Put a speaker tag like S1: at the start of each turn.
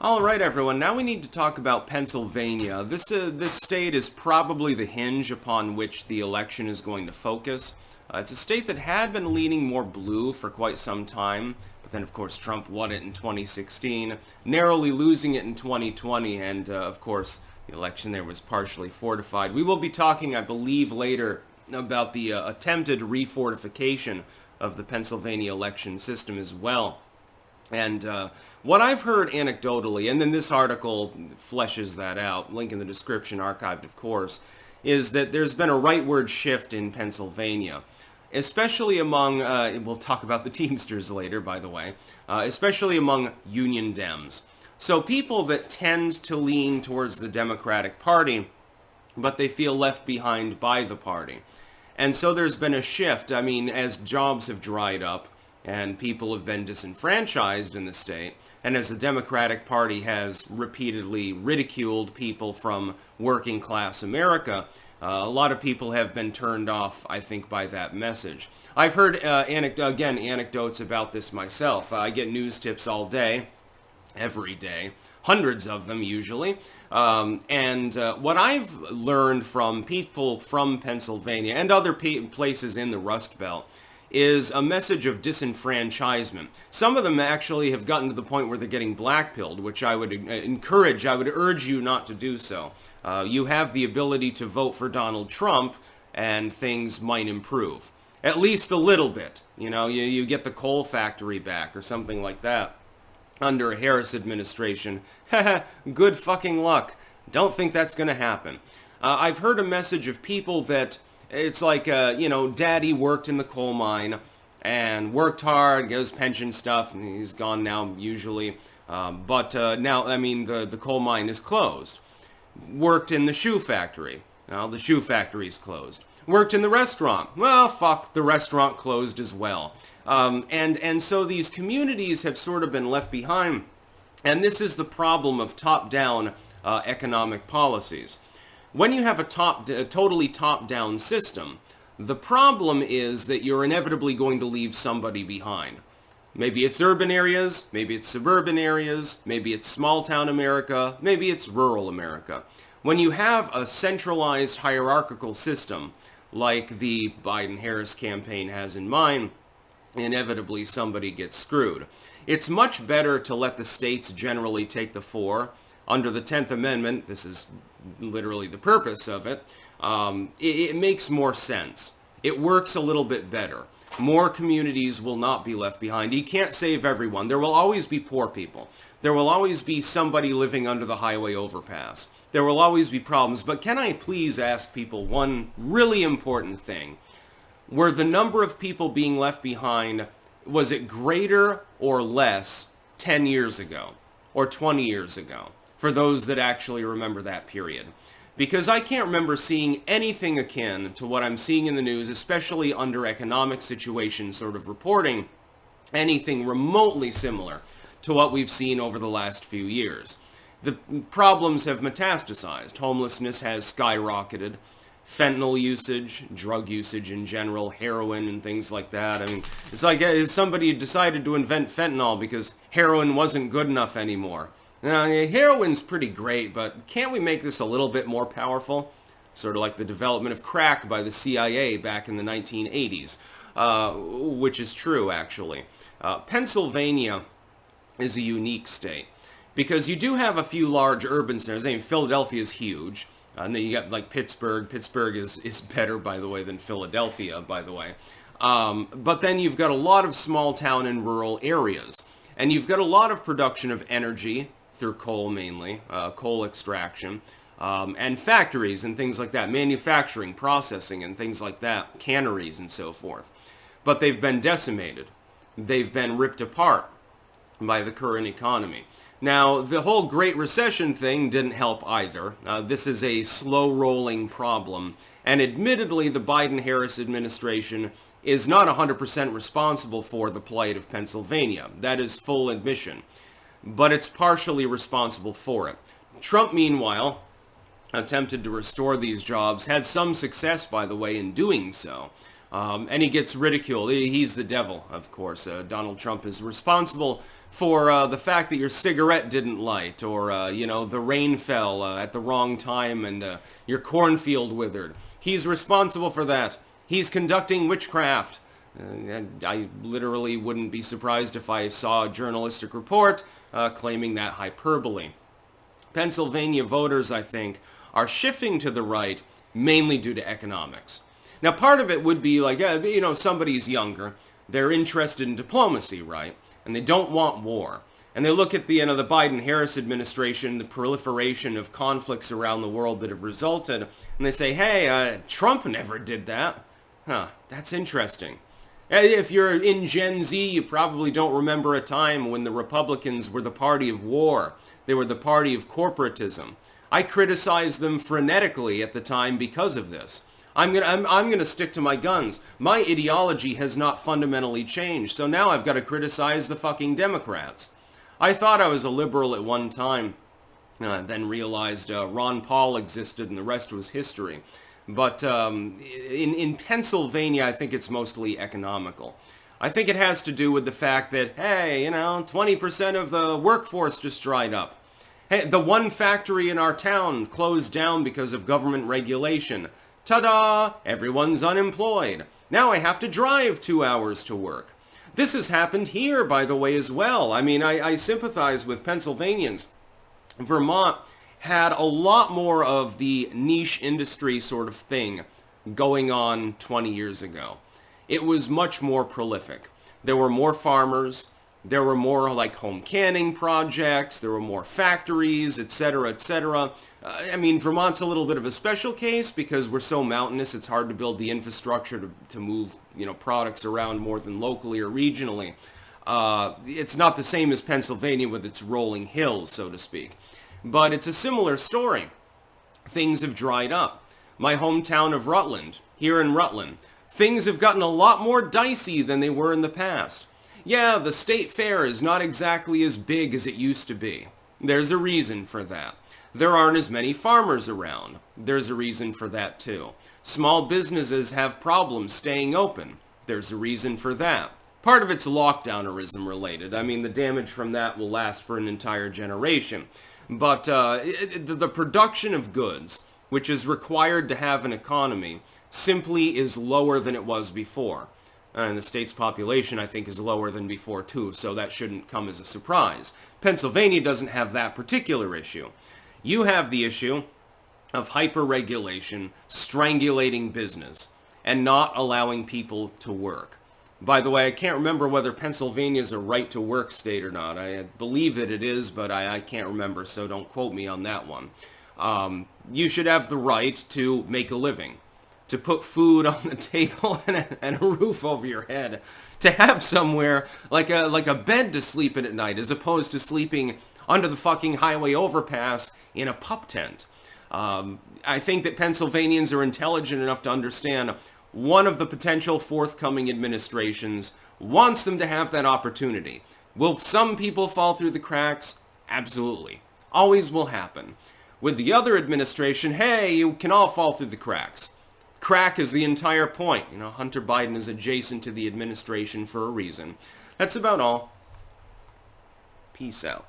S1: All right, everyone. Now we need to talk about Pennsylvania. This state is probably the hinge upon which the election is going to focus. It's a state that had been leaning more blue for quite some time, but then, of course, Trump won it in 2016, narrowly losing it in 2020, and, of course, the election there was partially fortified. We will be talking, I believe, later about the attempted refortification of the Pennsylvania election system as well. And what I've heard anecdotally, and then this article fleshes that out, link in the description, archived of course, is that there's been a rightward shift in Pennsylvania, especially among, we'll talk about the Teamsters later, by the way, especially among Union Dems. So people that tend to lean towards the Democratic Party, but they feel left behind by the party. And so there's been a shift, as jobs have dried up, and people have been disenfranchised in the state, and as the Democratic Party has repeatedly ridiculed people from working class America, a lot of people have been turned off, I think, by that message. I've heard, anecdotes about this myself. I get news tips all day, every day, hundreds of them usually, and what I've learned from people from Pennsylvania and other places in the Rust Belt is a message of disenfranchisement. Some of them actually have gotten to the point where they're getting blackpilled, which I would urge you not to do so. You have the ability to vote for Donald Trump, and things might improve. At least a little bit. You get the coal factory back or something like that under a Harris administration. Good fucking luck. Don't think that's going to happen. I've heard a message of people that it's like, daddy worked in the coal mine and worked hard, got his pension stuff, and he's gone now usually. But now, the coal mine is closed. Worked in the shoe factory. Now, the shoe factory is closed. Worked in the restaurant. Well, fuck, the restaurant closed as well. And so these communities have sort of been left behind. And this is the problem of top-down economic policies. When you have a totally top-down system, the problem is that you're inevitably going to leave somebody behind. Maybe it's urban areas, maybe it's suburban areas, maybe it's small-town America, maybe it's rural America. When you have a centralized hierarchical system, like the Biden-Harris campaign has in mind, inevitably somebody gets screwed. It's much better to let the states generally take the fore. Under the 10th Amendment, this is literally the purpose of it, it makes more sense. It works a little bit better. More communities will not be left behind. You can't save everyone. There will always be poor people. There will always be somebody living under the highway overpass. There will always be problems. But can I please ask people one really important thing? Were the number of people being left behind, was it greater or less 10 years ago or 20 years ago? For those that actually remember that period. Because I can't remember seeing anything akin to what I'm seeing in the news, especially under economic situation sort of reporting, anything remotely similar to what we've seen over the last few years. The problems have metastasized. Homelessness has skyrocketed. Fentanyl usage, drug usage in general, heroin and things like that. It's like somebody decided to invent fentanyl because heroin wasn't good enough anymore. Now, heroin's pretty great, but can't we make this a little bit more powerful? Sort of like the development of crack by the CIA back in the 1980s, which is true, actually. Pennsylvania is a unique state because you do have a few large urban centers. Philadelphia is huge, and then you got like Pittsburgh. Pittsburgh is better, by the way, than Philadelphia, by the way. But then you've got a lot of small town and rural areas, and you've got a lot of production of energy, through coal mainly, coal extraction, and factories and things like that, manufacturing, processing and things like that, canneries and so forth. But they've been decimated. They've been ripped apart by the current economy. Now, the whole Great Recession thing didn't help either. This is a slow-rolling problem, and admittedly the Biden-Harris administration is not 100% responsible for the plight of Pennsylvania. That is full admission. But it's partially responsible for it. Trump, meanwhile, attempted to restore these jobs, had some success, by the way, in doing so. And he gets ridiculed. He's the devil, of course. Donald Trump is responsible for the fact that your cigarette didn't light, or, the rain fell at the wrong time and your cornfield withered. He's responsible for that. He's conducting witchcraft. I literally wouldn't be surprised if I saw a journalistic report claiming that hyperbole. Pennsylvania voters, I think, are shifting to the right mainly due to economics. Now, part of it would be like, somebody's younger. They're interested in diplomacy, right? And they don't want war. And they look at the Biden-Harris administration, the proliferation of conflicts around the world that have resulted, and they say, hey, Trump never did that. Huh, that's interesting. If you're in Gen Z, you probably don't remember a time when the Republicans were the party of war. They were the party of corporatism. I criticized them frenetically at the time because of this. I'm gonna stick to my guns. My ideology has not fundamentally changed, so now I've got to criticize the fucking Democrats. I thought I was a liberal at one time, then realized Ron Paul existed and the rest was history. But in Pennsylvania, I think it's mostly economical. I think it has to do with the fact that, hey, 20% of the workforce just dried up. Hey, the one factory in our town closed down because of government regulation. Ta-da! Everyone's unemployed. Now I have to drive 2 hours to work. This has happened here, by the way, as well. I mean, I sympathize with Pennsylvanians. Vermont had a lot more of the niche industry sort of thing going on 20 years ago. It was much more prolific. There were more farmers. There were more like home canning projects. There were more factories, etc., etc. Vermont's a little bit of a special case because we're so mountainous. It's hard to build the infrastructure to move, products around more than locally or regionally. It's not the same as Pennsylvania with its rolling hills, so to speak. But it's a similar story. Things have dried up. My hometown of Rutland, here in Rutland, things have gotten a lot more dicey than they were in the past. Yeah, the state fair is not exactly as big as it used to be. There's a reason for that. There aren't as many farmers around. There's a reason for that too. Small businesses have problems staying open. There's a reason for that. Part of it's lockdownerism related. The damage from that will last for an entire generation. But the production of goods, which is required to have an economy, simply is lower than it was before. And the state's population, I think, is lower than before too, so that shouldn't come as a surprise. Pennsylvania doesn't have that particular issue. You have the issue of hyper-regulation, strangulating business, and not allowing people to work. By the way, I can't remember whether Pennsylvania is a right-to-work state or not. I believe that it is, but I can't remember, so don't quote me on that one. You should have the right to make a living, to put food on the table and a roof over your head, to have somewhere like a bed to sleep in at night, as opposed to sleeping under the fucking highway overpass in a pup tent. I think that Pennsylvanians are intelligent enough to understand one of the potential forthcoming administrations wants them to have that opportunity. Will some people fall through the cracks? Absolutely. Always will happen. With the other administration, hey, you can all fall through the cracks. Crack is the entire point. Hunter Biden is adjacent to the administration for a reason. That's about all. Peace out.